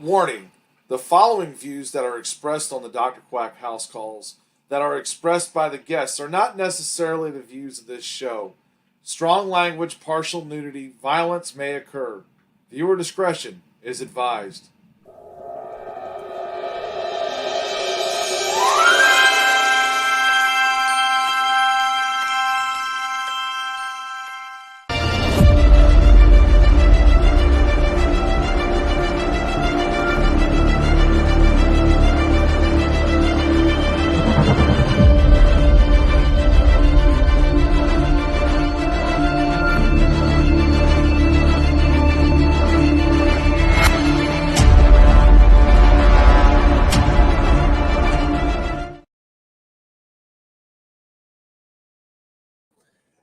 Warning: the following views that are expressed on the Dr. Quack house calls that are expressed by the guests are not necessarily the views of this show. Strong language, partial nudity, violence may occur. Viewer discretion is advised.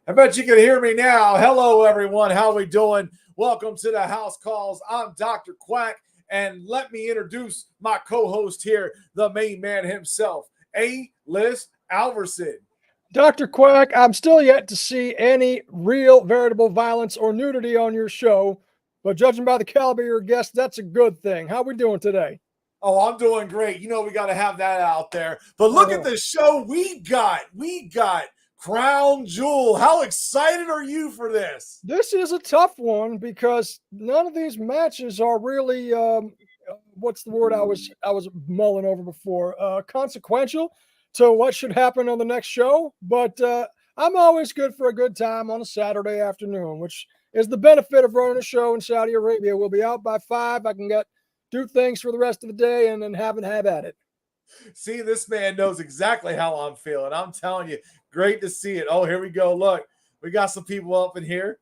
I bet you can hear me now. Hello, everyone. How are we doing? Welcome to the House Calls. I'm Dr. Quack, and let me introduce my co-host here, the main man himself, A-List Alverson. Dr. Quack, I'm still yet to see any real veritable violence or nudity on your show, but judging by the caliber of your guests, that's a good thing. How we doing today? Oh, I'm doing great. You know we got to have that out there. But look at the show we got. We got Crown Jewel. How excited are you for this? This is a tough one because none of these matches are really what's the word I was mulling over before? Consequential to what should happen on the next show. But I'm always good for a good time on a Saturday afternoon, which is the benefit of running a show in Saudi Arabia. We'll be out by 5. I can do things for the rest of the day and then have at it. See, this man knows exactly how I'm feeling. I'm telling you, great to see it. Oh, here we go. Look, we got some people up in here.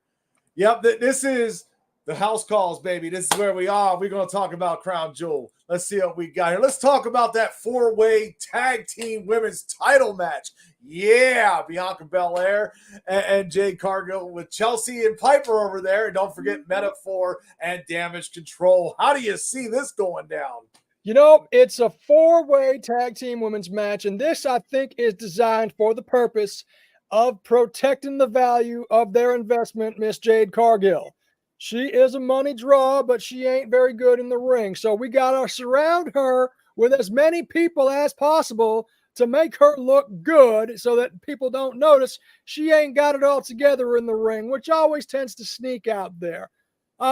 Yep, this is the House Calls, baby. This is where we are. We're going to talk about Crown Jewel. Let's see what we got here. Let's talk about that 4-way tag team women's title match. Yeah, Bianca Belair and Jade Cargill with Chelsea and Piper over there. And don't forget Metaphor and Damage Control. How do you see this going down? You know, it's a 4-way tag team women's match, and this, I think, is designed for the purpose of protecting the value of their investment, Miss Jade Cargill. She is a money draw, but she ain't very good in the ring, so we got to surround her with as many people as possible to make her look good so that people don't notice she ain't got it all together in the ring, which always tends to sneak out there.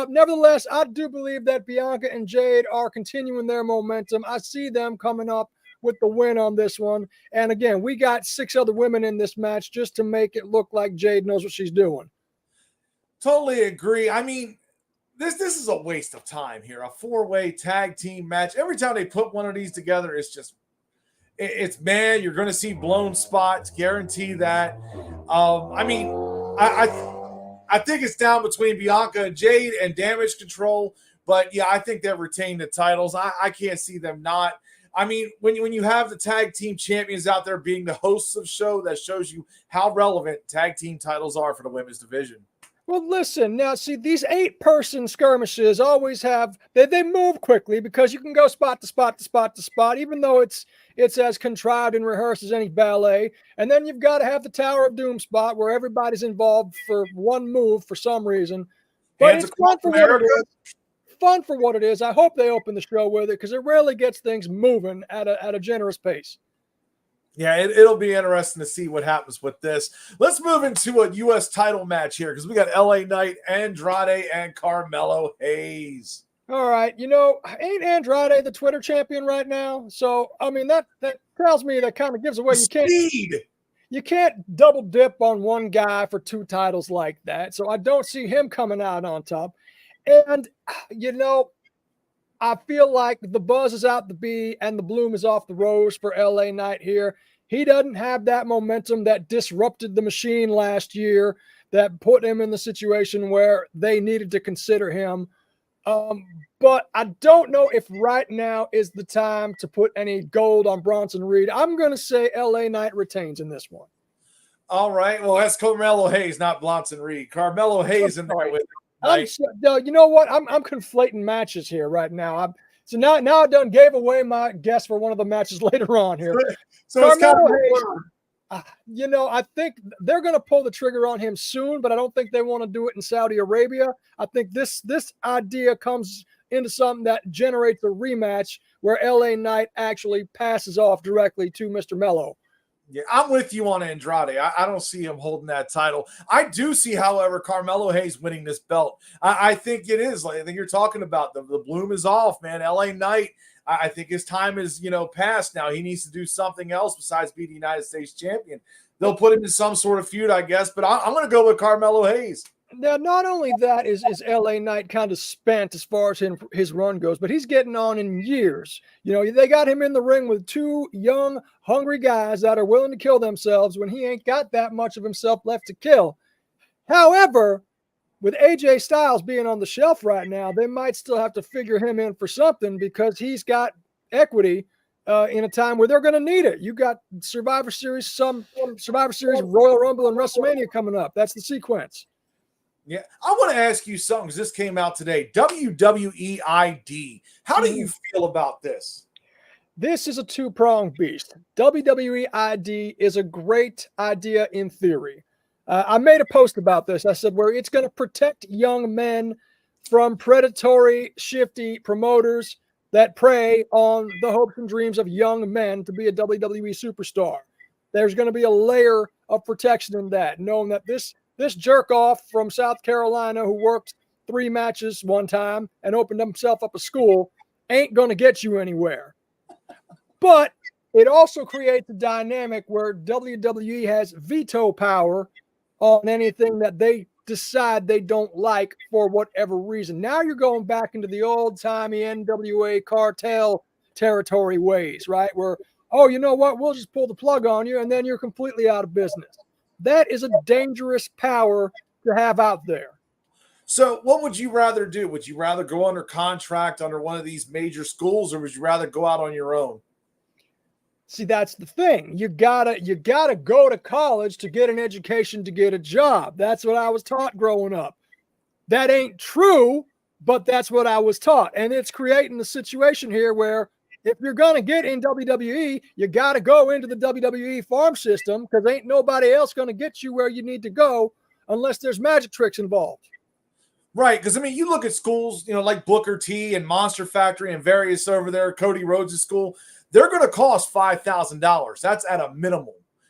Nevertheless, I do believe that Bianca and Jade are continuing their momentum. I see them coming up with the win on this one. And again, we got 6 other women in this match just to make it look like Jade knows what she's doing. Totally agree. I mean, this is a waste of time here. A 4-way tag team match. Every time they put one of these together, it's man, you're going to see blown spots. Guarantee that. I think it's down between Bianca and Jade and Damage Control. But, yeah, I think they've retained the titles. I can't see them not. I mean, when you have the tag team champions out there being the hosts of show, that shows you how relevant tag team titles are for the women's division. Well, listen, now, see, these 8-person skirmishes always have, they move quickly because you can go spot to spot to spot to spot, even though it's as contrived and rehearsed as any ballet. And then you've got to have the Tower of Doom spot where everybody's involved for one move for some reason. But it's fun for what it is. Fun for what it is. I hope they open the show with it because it really gets things moving at a generous pace. Yeah, it'll be interesting to see what happens with this. Let's move into a U.S. title match here because we got LA Knight, Andrade, and Carmelo Hayes. All right. You know, ain't Andrade the Twitter champion right now? So, I mean, that tells me that kind of gives away you can't double dip on one guy for 2 titles like that. So I don't see him coming out on top. And, you know, I feel like the buzz is out the bee and the bloom is off the rose for LA Knight here. He doesn't have that momentum that disrupted the machine last year, that put him in the situation where they needed to consider him. But I don't know if right now is the time to put any gold on Bronson Reed. I'm going to say LA Knight retains in this one. All right. Well, that's Carmelo Hayes, not Bronson Reed. Carmelo Hayes in there with him. You know what? I'm conflating matches here right now. So now I done gave away my guess for one of the matches later on here. So it's kind of I think they're going to pull the trigger on him soon, but I don't think they want to do it in Saudi Arabia. I think this idea comes into something that generates a rematch where LA Knight actually passes off directly to Mr. Mello. Yeah, I'm with you on Andrade. I don't see him holding that title. I do see, however, Carmelo Hayes winning this belt. I think it is. I think you're talking about the bloom is off, man. LA Knight, I think his time is, past now. He needs to do something else besides be the United States champion. They'll put him in some sort of feud, I guess, but I'm going to go with Carmelo Hayes. Now, not only that is LA Knight kind of spent as far as his run goes, but he's getting on in years. They got him in the ring with two young, hungry guys that are willing to kill themselves when he ain't got that much of himself left to kill. However, with AJ Styles being on the shelf right now, they might still have to figure him in for something because he's got equity in a time where they're going to need it. You got Survivor Series, Royal Rumble, and WrestleMania coming up. That's the sequence. Yeah, I want to ask you something because this came out today. WWE ID. How do you feel about this? This is a two-pronged beast. WWE ID is a great idea in theory. I made a post about this. I said where it's going to protect young men from predatory, shifty promoters that prey on the hopes and dreams of young men to be a WWE superstar. There's going to be a layer of protection in that, knowing that this jerk off from South Carolina who worked 3 matches one time and opened himself up a school ain't going to get you anywhere. But it also creates a dynamic where WWE has veto power on anything that they decide they don't like for whatever reason. Now you're going back into the old-timey NWA cartel territory ways, right? Where, oh, you know what? We'll just pull the plug on you and then you're completely out of business. That is a dangerous power to have out there. So what would you rather do? Would you rather go under contract under one of these major schools, or would you rather go out on your own? See, that's the thing. You gotta go to college to get an education to get a job. That's what I was taught growing up. That ain't true, but that's what I was taught. And it's creating a situation here where if you're going to get in WWE, you got to go into the WWE farm system because ain't nobody else going to get you where you need to go unless there's magic tricks involved. Right, because, you look at schools, like Booker T and Monster Factory and various over there, Cody Rhodes' school, they're going to cost $5,000. That's at a minimum.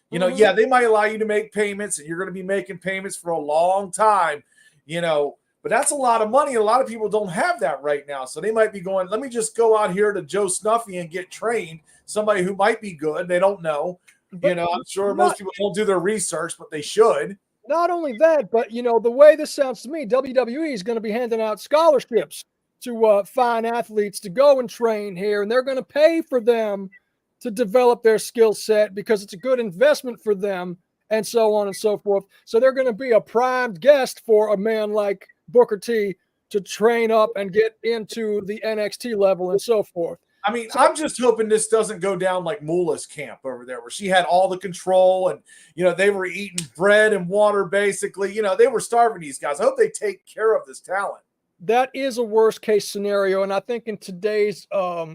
Yeah, they might allow you to make payments, and you're going to be making payments for a long time, but that's a lot of money. A lot of people don't have that right now. So they might be going, let me just go out here to Joe Snuffy and get trained, somebody who might be good. They don't know. I'm sure most people don't do their research, but they should. Not only that, but, the way this sounds to me, WWE is going to be handing out scholarships to fine athletes to go and train here, and they're going to pay for them to develop their skill set because it's a good investment for them, and so on and so forth. So they're going to be a primed guest for a man like Booker T to train up and get into the NXT level and so forth. I'm just hoping this doesn't go down like Moolah's camp over there where she had all the control and, they were eating bread and water basically. They were starving these guys. I hope they take care of this talent. That is a worst case scenario. And I think in today's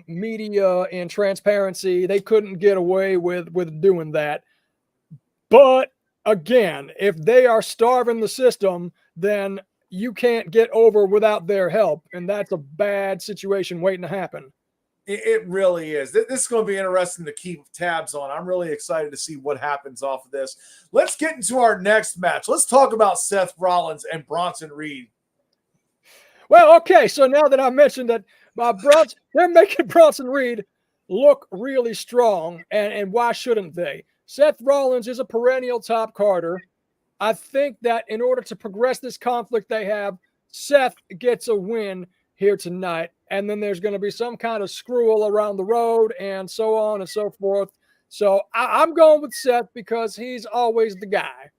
media and transparency, they couldn't get away with doing that. But again, if they are starving the system, then you can't get over without their help. And that's a bad situation waiting to happen. It really is. This is going to be interesting to keep tabs on. I'm really excited to see what happens off of this. Let's get into our next match. Let's talk about Seth Rollins and Bronson Reed. Well, okay, so now that I mentioned that they're making Bronson Reed look really strong, and why shouldn't they? Seth Rollins is a perennial top carder. I think that in order to progress this conflict they have, Seth gets a win here tonight, and then there's going to be some kind of screw around the road and so on and so forth. So I'm going with Seth because he's always the guy.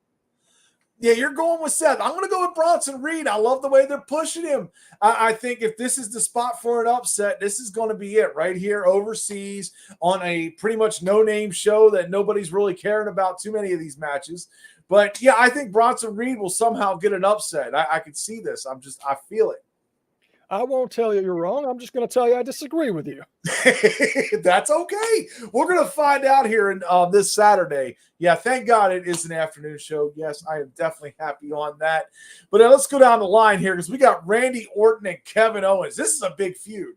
Yeah, you're going with Seth. I'm going to go with Bronson Reed. I love the way they're pushing him. I think if this is the spot for an upset, this is going to be it right here overseas on a pretty much no-name show that nobody's really caring about too many of these matches. But, yeah, I think Bronson Reed will somehow get an upset. I can see this. I feel it. I won't tell you you're wrong. I'm just going to tell you I disagree with you. That's okay. We're going to find out here in this Saturday. Yeah, thank God it is an afternoon show. Yes, I am definitely happy on that. But let's go down the line here because we got Randy Orton and Kevin Owens. This is a big feud.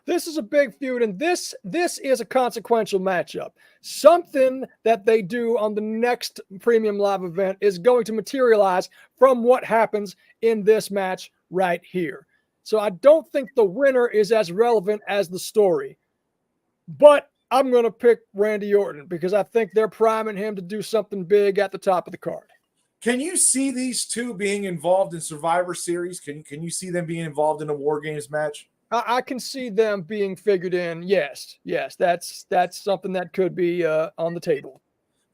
This is a big feud, and this is a consequential matchup. Something that they do on the next Premium Live event is going to materialize from what happens in this match right here. So I don't think the winner is as relevant as the story. But I'm going to pick Randy Orton because I think they're priming him to do something big at the top of the card. Can you see these two being involved in Survivor Series? Can you see them being involved in a War Games match? I can see them being figured in. Yes, that's something that could be on the table.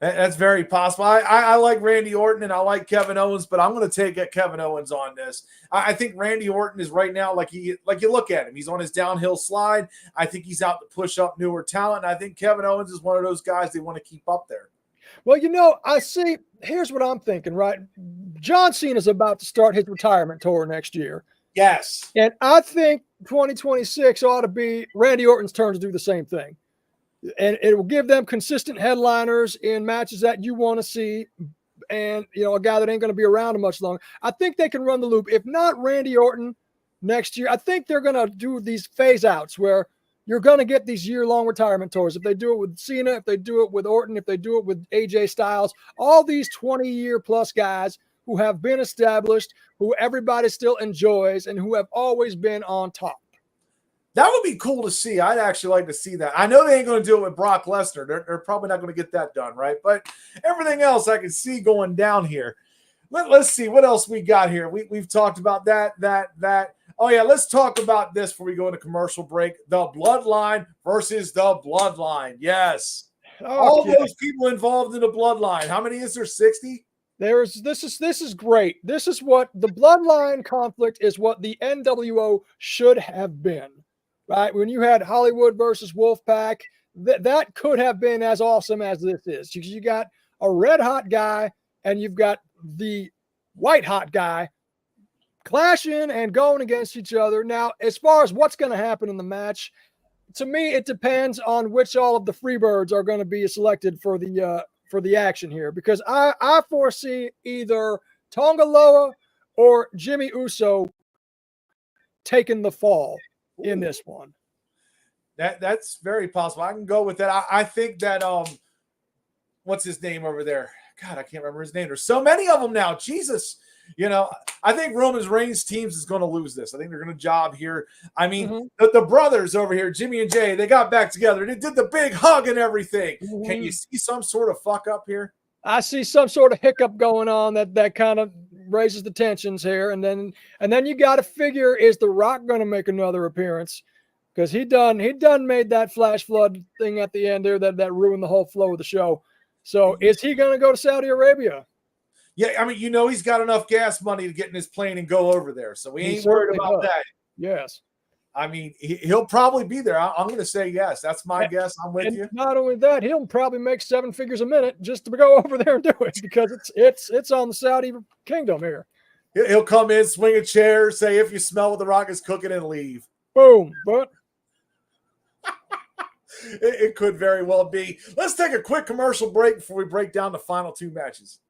That's very possible. I like Randy Orton and I like Kevin Owens, but I'm going to take Kevin Owens on this. I think Randy Orton is right now like you look at him. He's on his downhill slide. I think he's out to push up newer talent. And I think Kevin Owens is one of those guys they want to keep up there. Well, here's what I'm thinking, right? John Cena is about to start his retirement tour next year. Yes. And I think 2026 ought to be Randy Orton's turn to do the same thing. And it will give them consistent headliners in matches that you want to see. And, a guy that ain't going to be around much longer. I think they can run the loop. If not Randy Orton next year, I think they're going to do these phase outs where you're going to get these year-long retirement tours. If they do it with Cena, if they do it with Orton, if they do it with AJ Styles, all these 20-year-plus guys who have been established, who everybody still enjoys, and who have always been on top. That would be cool to see. I'd actually like to see that. I know they ain't going to do it with Brock Lesnar. They're probably not going to get that done, right? But everything else I can see going down here. Let's see what else we got here. We've talked about that. Oh, yeah, let's talk about this before we go into commercial break. The Bloodline versus the Bloodline. Yes. All those people involved in the Bloodline. How many is there, 60? This is great. This is what the Bloodline conflict is, what the NWO should have been, right? When you had Hollywood versus Wolfpack, that could have been as awesome as this is. You got a red hot guy and you've got the white hot guy clashing and going against each other. Now, as far as what's going to happen in the match, to me, it depends on which all of the Freebirds are going to be selected for the action here, because I foresee either Tonga Loa or Jimmy Uso taking the fall in this one. That's very possible. I can go with that. I think that what's his name over there? God, I can't remember his name. There's so many of them now. Jesus. I think Roman Reigns' teams is going to lose this. I think they're going to job here. I mean, the brothers over here, Jimmy and Jay, they got back together. They did the big hug and everything. Can you see some sort of fuck up here? I see some sort of hiccup going on that kind of raises the tensions here. And then you got to figure, is The Rock going to make another appearance? Because he done made that flash flood thing at the end there that ruined the whole flow of the show. So is he going to go to Saudi Arabia? Yeah, I mean, he's got enough gas money to get in his plane and go over there. So we ain't worried about that. Yes. I mean, he'll probably be there. I'm going to say yes. That's my guess. I'm with you. Not only that, he'll probably make 7 figures a minute just to go over there and do it, because it's on the Saudi kingdom here. He'll come in, swing a chair, say, if you smell what The Rock is cooking, and leave. Boom. But it could very well be. Let's take a quick commercial break before we break down the final 2 matches.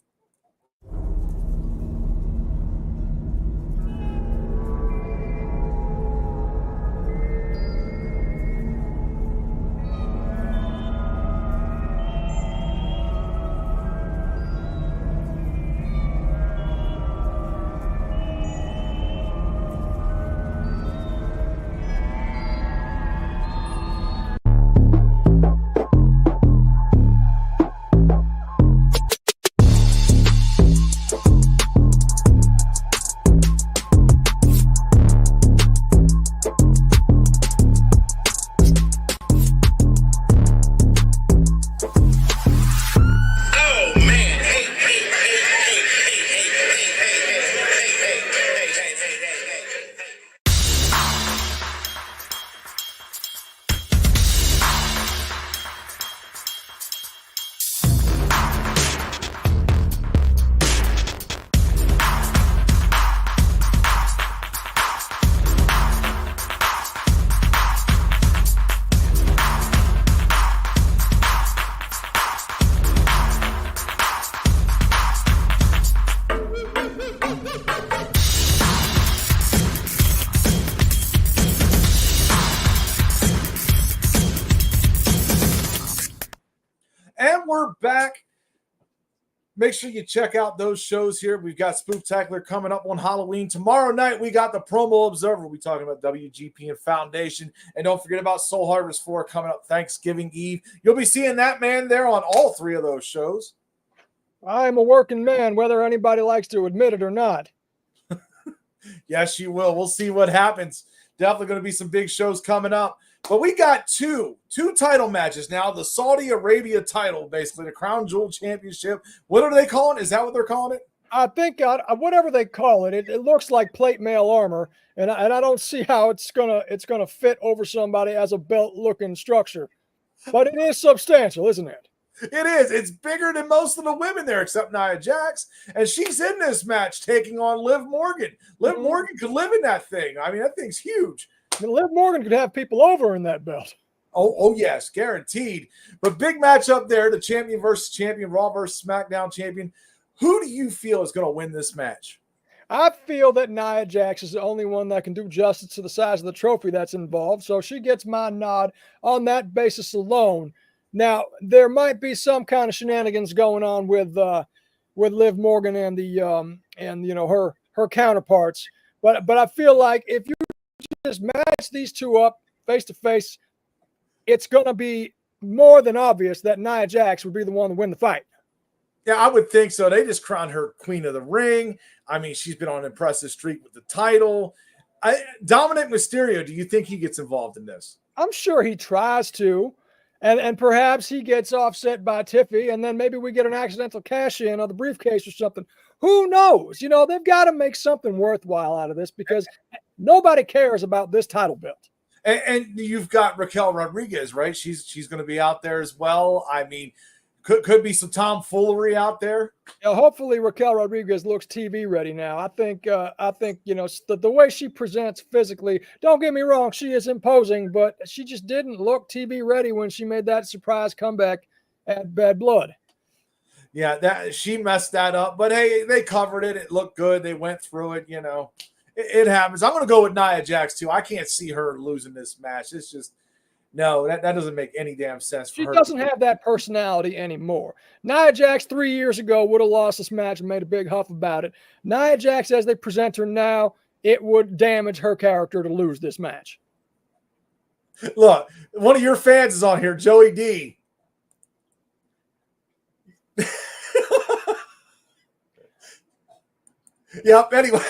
Make sure you check out those shows here. We've got Spooktacular coming up on Halloween. Tomorrow night, we got the Promo Observer. We'll be talking about WGP and Foundation. And don't forget about Soul Harvest 4 coming up Thanksgiving Eve. You'll be seeing that man there on all 3 of those shows. I'm a working man, whether anybody likes to admit it or not. Yes, you will. We'll see what happens. Definitely going to be some big shows coming up. But we got two title matches now. The Saudi Arabia title, basically, the Crown Jewel Championship. What are they calling it? Is that what they're calling it? I think whatever they call it, it looks like plate mail armor, and I don't see how it's gonna fit over somebody as a belt-looking structure. But it is substantial, isn't it? It is. It's bigger than most of the women there, except Nia Jax. And she's in this match taking on Liv Morgan. Liv Morgan could live in that thing. I mean, that thing's huge. I mean, Liv Morgan could have people over in that belt. Oh, yes, guaranteed. But big match up there, the champion versus champion, Raw versus SmackDown champion. Who do you feel is going to win this match? I feel that Nia Jax is the only one that can do justice to the size of the trophy that's involved, so she gets my nod on that basis alone. Now, there might be some kind of shenanigans going on with Liv Morgan and her counterparts, but I feel like if you just match these two up face to face, it's going to be more than obvious that Nia Jax would be the one to win the fight. Yeah, I would think so. They just crowned her Queen of the Ring. I mean, she's been on an impressive streak with the title. Dominic Mysterio, do you think he gets involved in this? I'm sure he tries to, and perhaps he gets offset by Tiffy, and then maybe we get an accidental cash-in on the briefcase or something. Who knows? You know, they've got to make something worthwhile out of this because nobody cares about this title belt. And you've got Raquel Rodriguez, right? She's going to be out there as well. I mean, could be some tomfoolery out there. Hopefully Raquel Rodriguez looks TV ready now. I think the way she presents physically, don't get me wrong, she is imposing, but she just didn't look TV ready when she made that surprise comeback at Bad Blood. Yeah, that she messed that up, but hey, they covered it. It looked good. They went through it, you know. It happens. I'm going to go with Nia Jax too. I can't see her losing this match. It's just no, that doesn't make any damn sense for her. She doesn't have that personality anymore. Nia Jax 3 years ago would have lost this match and made a big huff about it. Nia Jax, as they present her now, it would damage her character to lose this match. Look, one of your fans is on here, Joey D. Yep, anyway.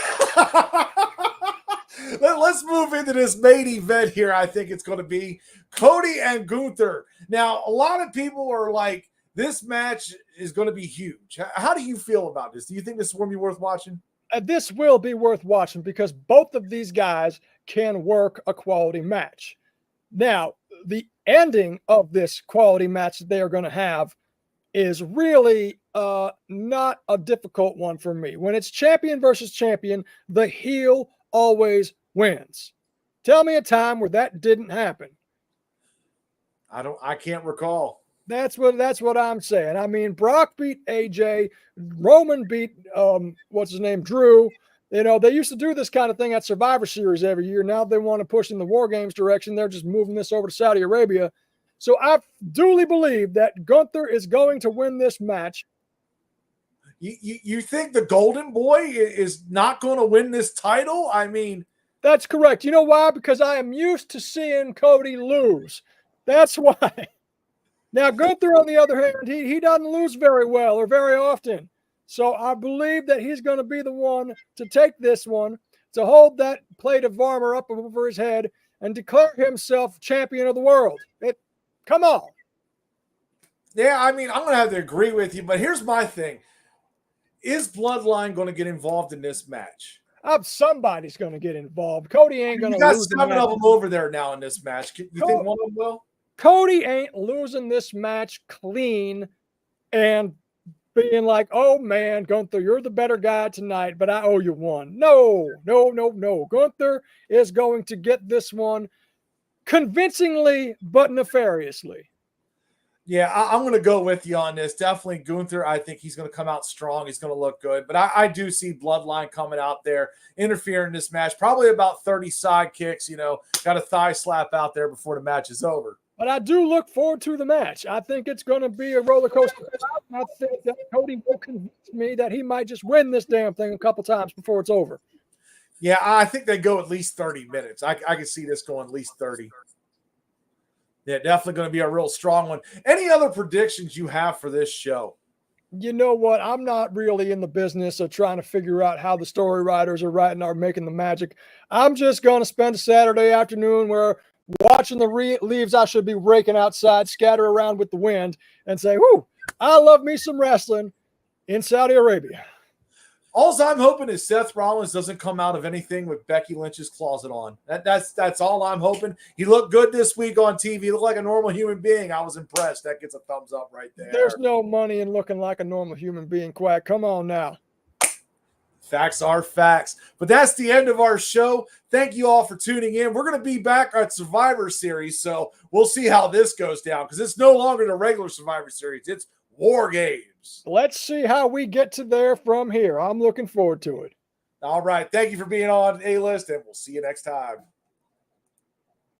Let's move into this main event here. I think it's going to be Cody and Gunther. Now, a lot of people are like, this match is going to be huge. How do you feel about this? Do you think this is going to be worth watching? This will be worth watching because both of these guys can work a quality match. Now, the ending of this quality match that they are going to have is really not a difficult one for me. When it's champion versus champion, the heel always wins. Tell me a time where that didn't happen. I can't recall. That's what I'm saying. I mean, Brock beat AJ, Roman beat what's his name, Drew. You know, they used to do this kind of thing at Survivor Series every year. Now they want to push in the War Games direction. They're just moving this over to Saudi Arabia. So I duly believe that Gunther is going to win this match. You think the Golden Boy is not going to win this title? I mean, that's correct. You know why? Because I am used to seeing Cody lose. That's why. Now, Gunther, on the other hand, he doesn't lose very well or very often. So I believe that he's going to be the one to take this one, to hold that plate of armor up over his head and declare himself champion of the world. Come on. Yeah, I mean, I'm going to have to agree with you, but here's my thing. Is Bloodline going to get involved in this match? Somebody's going to get involved. Cody ain't going to lose. You got 7 of them over there now in this match. You think one of them will? Cody ain't losing this match clean and being like, oh, man, Gunther, you're the better guy tonight, but I owe you one. No. Gunther is going to get this one convincingly but nefariously. Yeah, I'm going to go with you on this. Definitely Gunther. I think he's going to come out strong. He's going to look good. But I do see Bloodline coming out there, interfering in this match. Probably about 30 side kicks, got a thigh slap out there before the match is over. But I do look forward to the match. I think it's going to be a roller coaster. I think that Cody will convince me that he might just win this damn thing a couple times before it's over. Yeah, I think they go at least 30 minutes. I can see this going at least 30. Yeah, definitely going to be a real strong one. Any other predictions you have for this show? You know what? I'm not really in the business of trying to figure out how the story writers are writing or making the magic. I'm just going to spend a Saturday afternoon where watching the leaves I should be raking outside scatter around with the wind and say, whoo, I love me some wrestling in Saudi Arabia. All I'm hoping is Seth Rollins doesn't come out of anything with Becky Lynch's closet on. That's all I'm hoping. He looked good this week on TV. He looked like a normal human being. I was impressed. That gets a thumbs up right there. There's no money in looking like a normal human being, Quack. Come on now. Facts are facts. But that's the end of our show. Thank you all for tuning in. We're going to be back at Survivor Series, so we'll see how this goes down because it's no longer the regular Survivor Series. It's War Games. Let's see how we get to there from here. I'm looking forward to it. All right. Thank you for being on A-List, and we'll see you next time.